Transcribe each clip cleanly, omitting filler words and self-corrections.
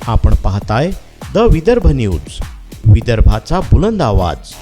आपण पाहताय the Vidarbha news, विदर्भाचा बुलंद आवाज।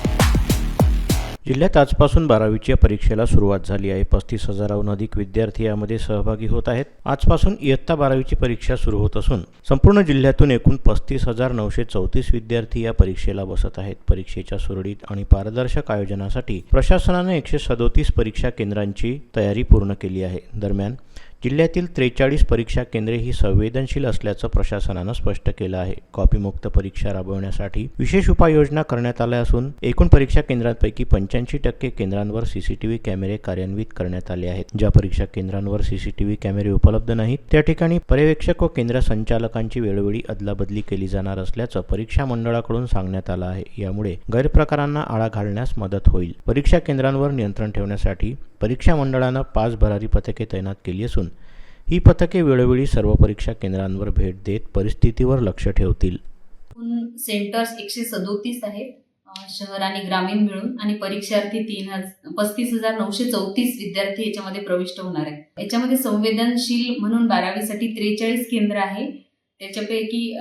जिल्ह्यात आजपासून 12वीच्या परीक्षेला सुरुवात झाली आहे। 35,000हून अधिक विद्यार्थी यामध्ये सहभागी होत आहेत। आजपासून इयत्ता 12वीची परीक्षा सुरू होत असून संपूर्ण जिल्ह्यातून एकूण 35,934 विद्यार्थी या परीक्षेला बसत आहेत। परीक्षेच्या सुरळीत आणि पारदर्शक आयोजनासाठी प्रशासनाने 137 परीक्षा केंद्रांची तयारी पूर्ण केली आहे। दरम्यान जिल्ह्यातील 43 परीक्षा केंद्रे ही संवेदनशील असल्याचं प्रशासनानं स्पष्ट केलं आहे। कॉपीमुक्त परीक्षा राबवण्यासाठी विशेष उपाययोजना करण्यात आल्या असून एकूण परीक्षा केंद्रांपैकी 85% केंद्रांवर सीसीटीव्ही कॅमेरे कार्यान्वित करण्यात आले आहेत। ज्या परीक्षा केंद्रांवर सीसीटीव्ही कॅमेरे उपलब्ध नाहीत त्या ठिकाणी पर्यवेक्षक व केंद्र संचालकांची वेळोवेळी अदलाबदली केली जाणार असल्याचं परीक्षा मंडळाकडून सांगण्यात आलं आहे। यामुळे गैरप्रकारांना आळा घालण्यास मदत होईल। परीक्षा केंद्रांवर नियंत्रण ठेवण्यासाठी परीक्षा मंडळानं 5 भरारी पथके तैनात केली असून ही पथके वेळोवेळी सर्व परीक्षा केंद्रांवर भेट देत परिस्थितीवर लक्ष ठेवतील। सेंटर्स 137 आहेत शहर आणि ग्रामीण मिळून, आणि परीक्षार्थी 35,934 विद्यार्थी याच्यामध्ये प्रविष्ट होणार आहेत। याच्यामध्ये संवेदनशील म्हणून 12वीसाठी 43 केंद्र आहे। त्याच्यापैकी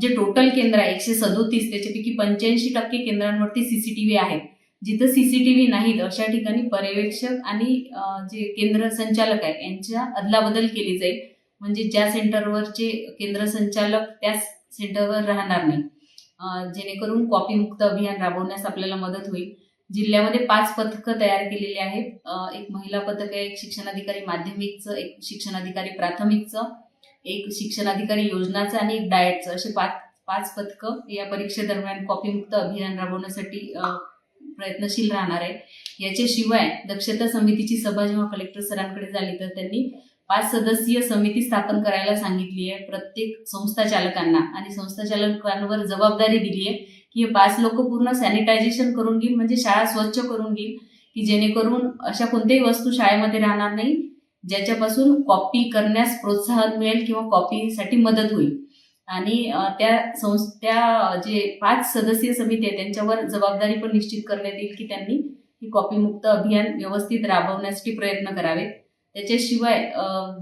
जे टोटल केंद्र आहे 137, त्याच्यापैकी 85% केंद्रांवरती सीसीटीव्ही आहेत। जिथं सीसीटीव्ही नाहीत अशा ठिकाणी पर्यवेक्षक आणि जे केंद्र संचालक आहेत यांच्या अदलाबदल केली जाईल। म्हणजे ज्या सेंटरवरचे केंद्र संचालक त्या सेंटरवर राहणार नाही, जेणेकरून कॉपीमुक्त अभियान राबवण्यास आपल्याला मदत होईल। जिल्ह्यामध्ये 5 पथकं तयार केलेली आहेत। एक महिला पथक आहे, एक शिक्षणाधिकारी माध्यमिकचं, एक शिक्षणाधिकारी प्राथमिकचं, एक शिक्षणाधिकारी योजनाचं आणि एक डाएटचं, असे 5 पथकं या परीक्षेदरम्यान कॉपीमुक्त अभियान राबवण्यासाठी प्रयत्नशील राहणार आहे। याच्याशिवाय दक्षता समितीची सभा जेव्हा कलेक्टर सरांकडे झाली तर त्यांनी 5 सदस्यीय समिती स्थापन करायला सांगितली आहे प्रत्येक संस्था चालकांना, आणि संस्था चालकांवर जबाबदारी दिली आहे की हे 5 लोक पूर्ण सॅनिटायझेशन करून घेईल, म्हणजे शाळा स्वच्छ करून घेईल, की जेणेकरून अशा कोणत्याही वस्तू शाळेमध्ये राहणार नाही ज्याच्यापासून कॉपी करण्यास प्रोत्साहन मिळेल किंवा कॉपीसाठी मदत होईल। आणि त्या जे 5 सदस्यीय समिती आहे त्यांच्यावर जबाबदारी पण निश्चित करण्यात येईल की त्यांनी ही कॉपीमुक्त अभियान व्यवस्थित राबवण्यासाठी प्रयत्न करावेत। त्याच्याशिवाय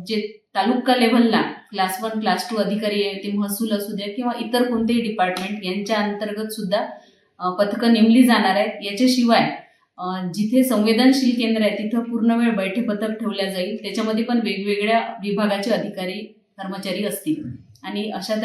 जे तालुका लेव्हलला क्लास 1 क्लास 2 अधिकारी आहे, ते महसूल असू द्या किंवा इतर कोणतेही डिपार्टमेंट यांच्या अंतर्गत सुद्धा पथकं नेमली जाणार आहेत। याच्याशिवाय जिथे संवेदनशील केंद्र आहे तिथं पूर्ण वेळ बैठे पथक ठेवल्या जाईल। त्याच्यामध्ये पण वेगवेगळ्या विभागाचे अधिकारी कर्मचारी असतील, आणि अशा